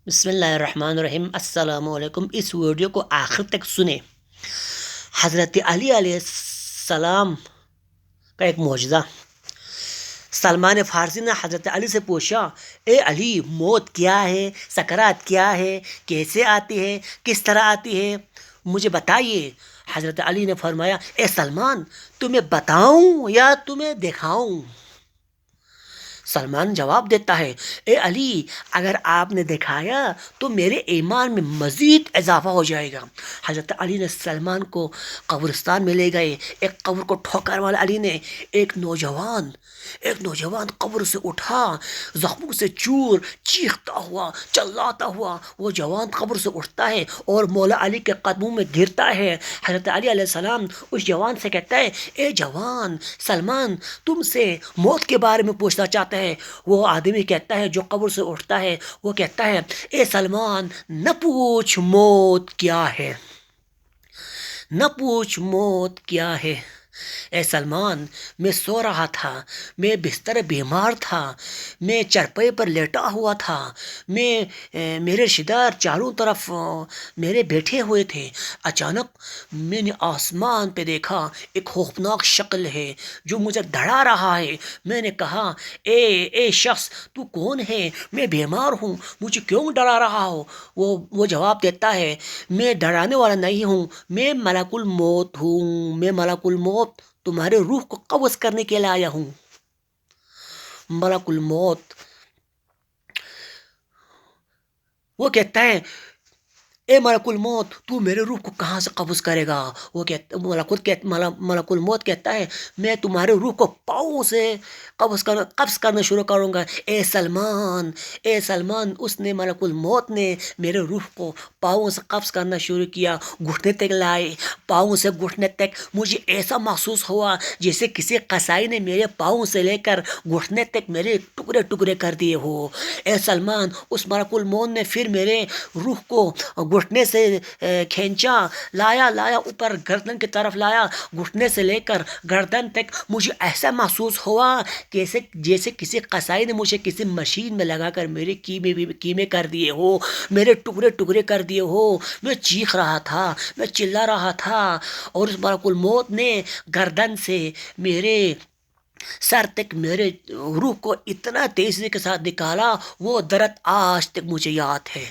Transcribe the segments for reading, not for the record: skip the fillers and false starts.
بسم اللہ الرحمن الرحیم۔ السلام علیکم۔ اس ویڈیو کو آخر تک سنیں۔ حضرت علی علیہ السلام کا ایک معجزہ۔ سلمان فارسی نے حضرت علی سے پوچھا، اے علی، موت کیا ہے؟ سکرات کیا ہے؟ کیسے آتی ہے؟ کس طرح آتی ہے؟ مجھے بتائیے۔ حضرت علی نے فرمایا، اے سلمان، تمہیں بتاؤں یا تمہیں دکھاؤں؟ سلمان جواب دیتا ہے، اے علی، اگر آپ نے دکھایا تو میرے ایمان میں مزید اضافہ ہو جائے گا۔ حضرت علی نے سلمان کو قبرستان میں لے گئے۔ ایک قبر کو ٹھوکر والا علی نے ایک نوجوان قبر سے اٹھا، زخموں سے چور، چیختا ہوا، چلاتا ہوا وہ جوان قبر سے اٹھتا ہے اور مولا علی کے قدموں میں گرتا ہے۔ حضرت علی علیہ السلام اس جوان سے کہتا ہے، اے جوان، سلمان تم سے موت کے بارے میں پوچھنا چاہتا ہے۔ وہ آدمی کہتا ہے جو قبر سے اٹھتا ہے، وہ کہتا ہے، اے سلمان، نہ پوچھ موت کیا ہے، نہ پوچھ موت کیا ہے۔ اے سلمان، میں سو رہا تھا، میں بستر بیمار تھا، میں چرپائی پر لیٹا ہوا تھا، میرے رشتہ دار چاروں طرف میرے بیٹھے ہوئے تھے۔ اچانک میں نے آسمان پہ دیکھا، ایک خوفناک شکل ہے جو مجھے ڈرا رہا ہے۔ میں نے کہا، اے شخص، تو کون ہے؟ میں بیمار ہوں، مجھے کیوں ڈرا رہا ہو؟ وہ جواب دیتا ہے، میں ڈرانے والا نہیں ہوں، میں ملک الموت ہوں، میں ملک الموت تمہارے روح کو قبض کرنے کے لیے آیا ہوں۔ ملک الموت وہ کہتا ہے، اے ملک الموت، تو میرے روح کو کہاں سے قبض کرے گا؟ وہ کہتا ملک الموت کہتا ہے، میں تمہارے روح کو پاؤں سے قبض کرنا شروع کروں گا۔ اے سلمان، اس نے ملک الموت نے میرے روح کو پاؤں سے قبض کرنا شروع کیا، گھٹنے تک لائے۔ پاؤں سے گھٹنے تک مجھے ایسا محسوس ہوا جیسے کسی قصائی نے میرے پاؤں سے لے کر گھٹنے تک میرے ٹکڑے ٹکڑے کر دیے ہو۔ اے سلمان، اس ملک الموت نے پھر میرے روح کو گھٹنے سے کھینچا، لایا اوپر گردن کی طرف لایا، گھٹنے سے لے کر گردن تک مجھے ایسا محسوس ہوا جیسے کسی قصائی نے مجھے کسی مشین میں لگا کر میرے کیمے کر دیے ہو، میرے ٹکڑے ٹکڑے کر دیے ہو۔ میں چیخ رہا تھا، میں چلا رہا تھا، اور اس ملک الموت نے گردن سے میرے سر تک میرے روح کو اتنا تیزی کے ساتھ نکالا، وہ درد آج تک مجھے یاد ہے۔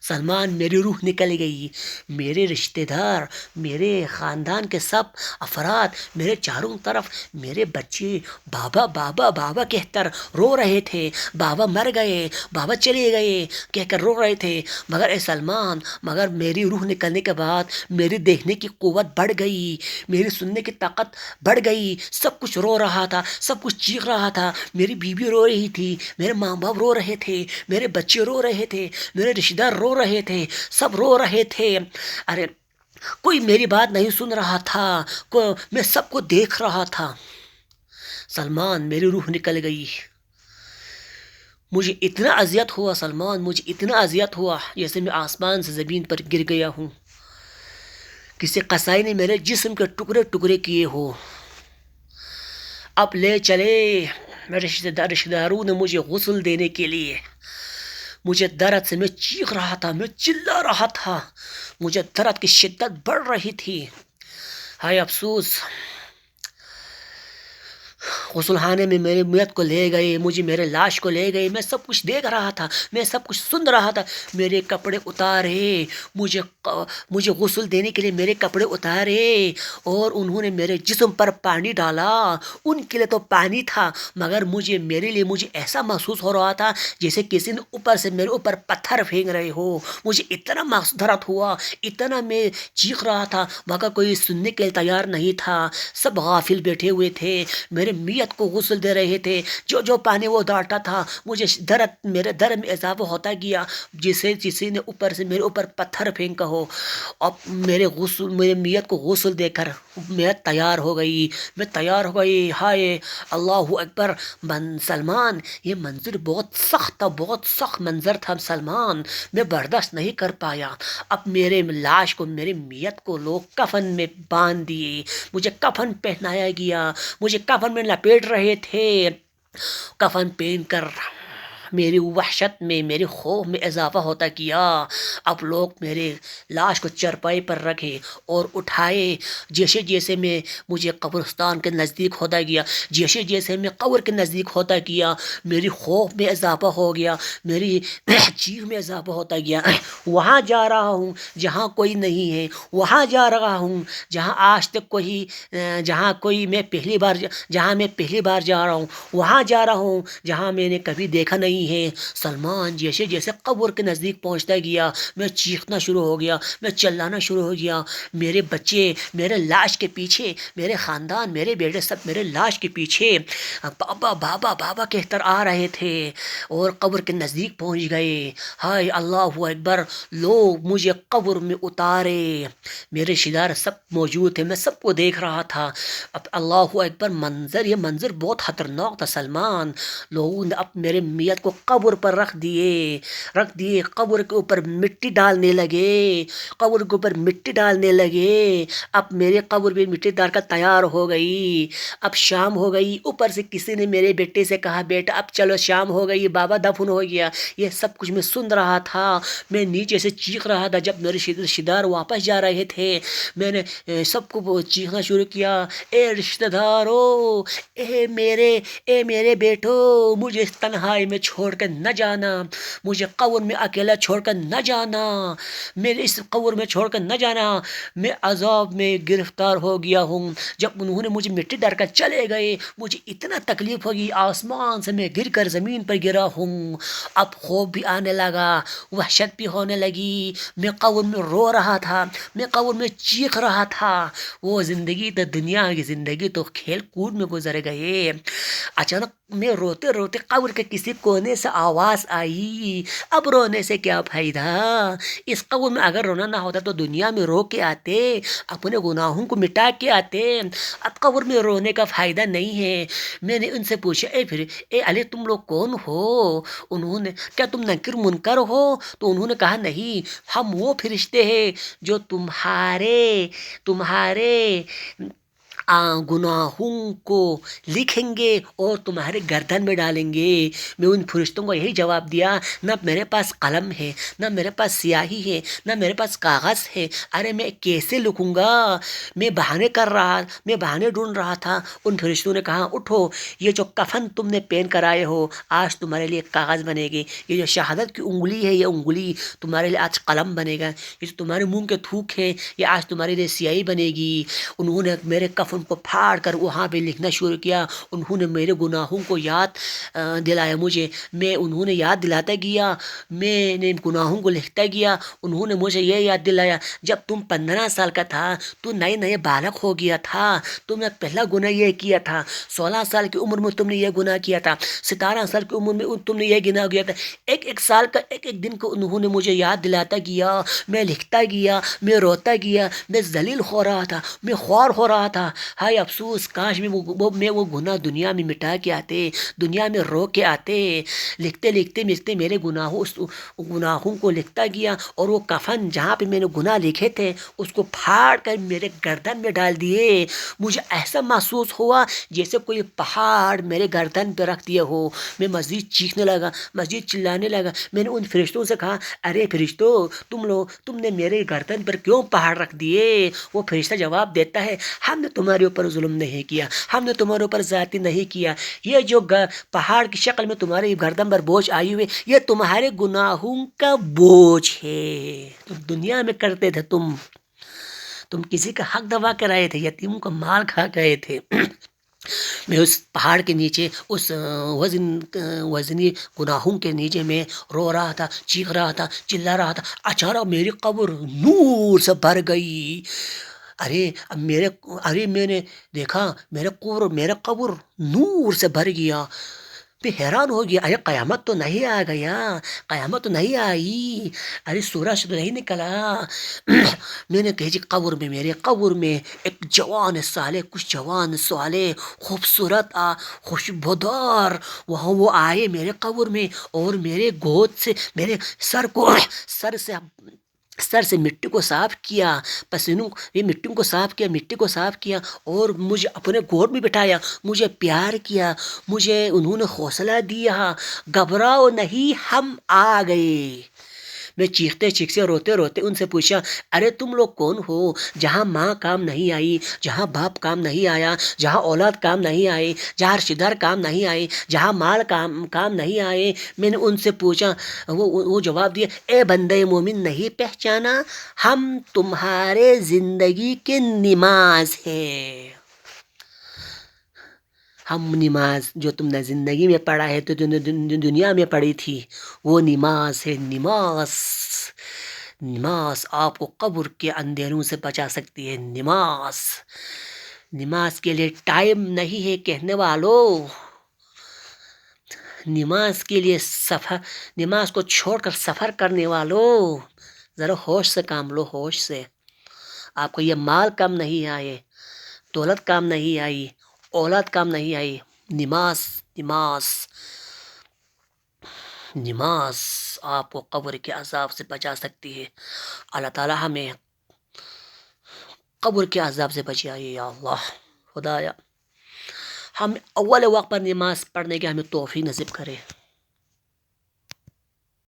سلمان، میری روح نکل گئی، میرے رشتہ دار، میرے خاندان کے سب افراد میرے چاروں طرف، میرے بچے بابا بابا بابا کہہ کر رو رہے تھے، بابا مر گئے، بابا چلے گئے کہہ کر رو رہے تھے۔ مگر اے سلمان، میری روح نکلنے کے بعد میری دیکھنے کی قوت بڑھ گئی، میری سننے کی طاقت بڑھ گئی، سب کچھ رو رہا تھا، سب کچھ چیخ رہا تھا، میری بیوی رو رہی تھی، میرے ماں باپ رو رہے تھے، میرے بچے رو رہے تھے، میرے رشتہ دار رو رہے تھے، سب رو رہے تھے۔ ارے کوئی میری بات نہیں سن رہا تھا، میں سب کو دیکھ رہا تھا۔ سلمان، میری روح نکل گئی، مجھے اتنا اذیت ہوا سلمان، مجھے اتنا اذیت ہوا جیسے میں آسمان سے زمین پر گر گیا ہوں، کسی قصائی نے میرے جسم کے ٹکڑے ٹکڑے کیے ہو۔ اب لے چلے، میرے رشتہ داروں نے مجھے غسل دینے کے لیے، مجھے درد سے میں چیخ رہا تھا، میں چلا رہا تھا، مجھے درد کی شدت بڑھ رہی تھی۔ ہائے افسوس، غسل خانے میں میرے میت کو لے گئے، مجھے میرے لاش کو لے گئے، میں سب کچھ دیکھ رہا تھا، میں سب کچھ سن رہا تھا، میرے کپڑے اتارے، مجھے غسل دینے کے لیے میرے کپڑے اتارے، اور انہوں نے میرے جسم پر پانی ڈالا۔ ان کے لیے تو پانی تھا، مگر میرے لیے مجھے ایسا محسوس ہو رہا تھا جیسے کسی نے اوپر سے میرے اوپر پتھر پھینک رہے ہو۔ مجھے اتنا درد ہوا، اتنا میں چیخ رہا تھا، مگر کوئی سننے کے لیے تیار نہیں تھا، سب غافل بیٹھے ہوئے تھے، میرے میت کو غسل دے رہے تھے، جو پانی وہ ڈالتا تھا مجھے میرے درد میں اضافہ ہوتا گیا، جسے کسی نے اوپر سے میرے اوپر پتھر پھینکا ہو۔ اب میرے میت کو غسل دے کر میت تیار ہو گئی، میں تیار ہو گئی۔ ہائے اللہ اکبر! سلمان، یہ منظر بہت سخت تھا، بہت سخت منظر تھا سلمان، میں برداشت نہیں کر پایا۔ اب میرے لاش کو، میرے میت کو لوگ کفن میں باندھ دیے، مجھے کفن پہنایا گیا، مجھے کفن میں لپیٹ رہے تھے، کفن پہن کر میری وحشت میں میرے خوف میں اضافہ ہوتا کیا۔ اب لوگ میرے لاش کو چرپائی پر رکھے اور اٹھائے، جیسے جیسے میں مجھے قبرستان کے نزدیک ہوتا گیا، جیسے جیسے میں قبر کے نزدیک ہوتا گیا، میری خوف میں اضافہ ہو گیا، میری چیخ میں اضافہ ہوتا گیا۔ وہاں جا رہا ہوں جہاں کوئی نہیں ہے، وہاں جا رہا ہوں جہاں آج تک کوئی جہاں میں پہلی بار جا رہا ہوں، وہاں جا رہا ہوں جہاں میں نے کبھی دیکھا نہیں ہے۔ سلمان جیسے جیسے قبر کے نزدیک پہنچتا گیا، میں چیخنا شروع ہو گیا، میں چلانا شروع ہو گیا۔ میرے بچے میرے لاش کے پیچھے، میرے خاندان، میرے بیٹے سب میرے لاش کے پیچھے بابا بابا بابا کہہ کر آ رہے تھے اور قبر کے نزدیک پہنچ گئے۔ ہائے اللہ اکبر! لوگ مجھے قبر میں اتارے، میرے رشتہ دار سب موجود تھے، میں سب کو دیکھ رہا تھا۔ اب اللہ اکبر! یہ منظر بہت خطرناک تھا سلمان۔ لوگوں نے اب میرے میت کو قبر پر رکھ دیے، قبر کے اوپر مٹی ڈالنے لگے، قبر کے اوپر مٹی ڈالنے لگے۔ اب میرے قبر بھی مٹی ڈال کر تیار ہو گئی۔ اب شام ہو گئی، اوپر سے کسی نے میرے بیٹے سے کہا بیٹا اب چلو شام ہو گئی، بابا دفن ہو گیا۔ یہ سب کچھ میں سن رہا تھا، میں نیچے سے چیخ رہا تھا۔ جب میرے رشتہ دار واپس جا رہے تھے، میں نے سب کو چیخنا شروع کیا، اے رشتہ دارو، اے میرے بیٹو، مجھے اس تنہائی میں چھوڑ کر نہ جانا، مجھے قبر میں اکیلا چھوڑ کر نہ جانا، میرے اس قبر میں چھوڑ کر نہ جانا، میں عذاب میں گرفتار ہو گیا ہوں۔ جب انہوں نے مجھے مٹی ڈال کر چلے گئے، مجھے اتنا تکلیف ہوگی، آسمان سے میں گر کر زمین پر گرا ہوں۔ اب خوف بھی آنے لگا، وحشت بھی ہونے لگی، میں قبر میں رو رہا تھا، میں قبر میں چیخ رہا تھا۔ وہ زندگی تو دنیا کی زندگی تو کھیل کود میں گزر گئے۔ اچانک میں روتے روتے قبر کے کسی کونے سے آواز آئی، اب رونے سے کیا فائدہ؟ اس قبر میں اگر رونا نہ ہوتا تو دنیا میں رو کے آتے، اپنے گناہوں کو مٹا کے آتے۔ اب قبر میں رونے کا فائدہ نہیں ہے۔ میں نے ان سے پوچھا اے علی تم لوگ کون ہو؟ انہوں نے کیا تم منکر منکر ہو؟ تو انہوں نے کہا نہیں، ہم وہ فرشتے ہیں جو تمہارے گناہوں کو لکھیں گے اور تمہارے گردن میں ڈالیں گے۔ میں ان فرشتوں کو یہی جواب دیا، نہ میرے پاس قلم ہے، نہ میرے پاس سیاہی ہے، نہ میرے پاس کاغذ ہے، ارے میں کیسے لکھوں گا؟ میں بہانے ڈھونڈ رہا تھا۔ ان فرشتوں نے کہا اٹھو، یہ جو کفن تم نے پہن کر آئے ہو آج تمہارے لیے کاغذ بنے گی، یہ جو شہادت کی انگلی ہے یہ انگلی تمہارے لیے آج قلم بنے گا، یہ جو تمہارے منہ کے تھوک ہے یہ آج تمہارے لیے سیاہی بنے گی۔ انہوں نے میرے کفن کو پھاڑ کر وہاں پہ لکھنا شروع کیا۔ انہوں نے میرے گناہوں کو یاد دلایا مجھے، انہوں نے یاد دلاتا گیا، میں نے گناہوں کو لکھتا گیا۔ انہوں نے مجھے یہ یاد دلایا جب تم 15 سال کا تھا تو نئے بالغ ہو گیا تھا، تم نے پہلا گناہ یہ کیا تھا، 16 سال کی عمر میں تم نے یہ گناہ کیا تھا، 17 سال کی عمر میں تم نے یہ گناہ کیا تھا۔ ایک سال کا ایک دن کو انہوں نے مجھے یاد دلاتا گیا، میں لکھتا گیا، میں روتا گیا، میں ذلیل ہو رہا تھا، میں خوار ہو رہا تھا۔ ہائے افسوس کاش میں وہ گناہ دنیا میں مٹا کے آتے، دنیا میں رو کے آتے۔ لکھتے میرے گناہوں کو لکھتا گیا اور وہ کفن جہاں پہ میں نے گناہ لکھے تھے اس کو پھاڑ کر میرے گردن میں ڈال دیے۔ مجھے ایسا محسوس ہوا جیسے کوئی پہاڑ میرے گردن پہ رکھ دیا ہو۔ میں مزید چیخنے لگا، مزید چلانے لگا۔ میں نے ان فرشتوں سے کہا ارے فرشتوں تم نے میرے گردن پر کیوں پہاڑ رکھ دیے؟ وہ فرشتہ جواب دیتا ہے ہم نے تمہارے اوپر ظلم نہیں کیا، ہم نے تمہارے اوپر زیادتی نہیں کیا، یہ جو پہاڑ کی شکل میں تمہارے گردن پر بوجھ آئی ہوئی یہ تمہارے گناہوں کا بوجھ ہے، تم دنیا میں کرتے تھے، تم کسی کا حق دبا کر آئے تھے، یتیموں کا مال کھا کے آئے تھے۔ میں اس پہاڑ کے نیچے اس وزنی گناہوں کے نیچے میں رو رہا تھا، چیخ رہا تھا، چلا رہا تھا۔ اچانک میری قبر نور سے بھر گئی۔ میں نے دیکھا میرا قبر نور سے بھر گیا۔ میں حیران ہو گیا، ارے قیامت تو نہیں آ گیا، قیامت تو نہیں آئی، ارے سورج تو نہیں نکلا۔ میں نے کہا جی میرے قبر میں ایک کچھ جوان صالح خوبصورت خوشبودار وہ آئے میرے قبر میں اور میرے گود سے میرے سر سے سر سے مٹی کو صاف کیا، پسینوں یہ مٹی کو صاف کیا، مٹی کو صاف کیا، اور مجھے اپنے گود میں بٹھایا، مجھے پیار کیا، مجھے انہوں نے حوصلہ دیا، گھبراؤ نہیں ہم آ گئے۔ میں چیختے چیختے روتے روتے ان سے پوچھا، ارے تم لوگ کون ہو؟ جہاں ماں کام نہیں آئی، جہاں باپ کام نہیں آیا، جہاں اولاد کام نہیں آئی، جہاں رشتے دار کام نہیں آئے، جہاں مال کام نہیں آئے، میں نے ان سے پوچھا، وہ جواب دیا، اے بندے مومن نہیں پہچانا، ہم تمہارے زندگی کے نماز ہیں۔ ہم نماز جو تم نے زندگی میں پڑھا ہے، تو دنیا میں پڑھی تھی، وہ نماز ہے۔ نماز، نماز آپ کو قبر کے اندھیروں سے بچا سکتی ہے۔ نماز، نماز کے لیے ٹائم نہیں ہے کہنے والوں، نماز کے لیے سفر، نماز کو چھوڑ کر سفر کرنے والوں، ذرا ہوش سے کام لو، ہوش سے۔ آپ کو یہ مال کم نہیں آئے، دولت کام نہیں آئی، اولاد کام نہیں آئی، نماز، نماز، نماز آپ کو قبر کے عذاب سے بچا سکتی ہے۔ اللہ تعالی ہمیں قبر کے عذاب سے بچائے یا اللہ۔ خدایا ہم اول وقت پر نماز پڑھنے کے ہمیں توفیق نصیب کرے۔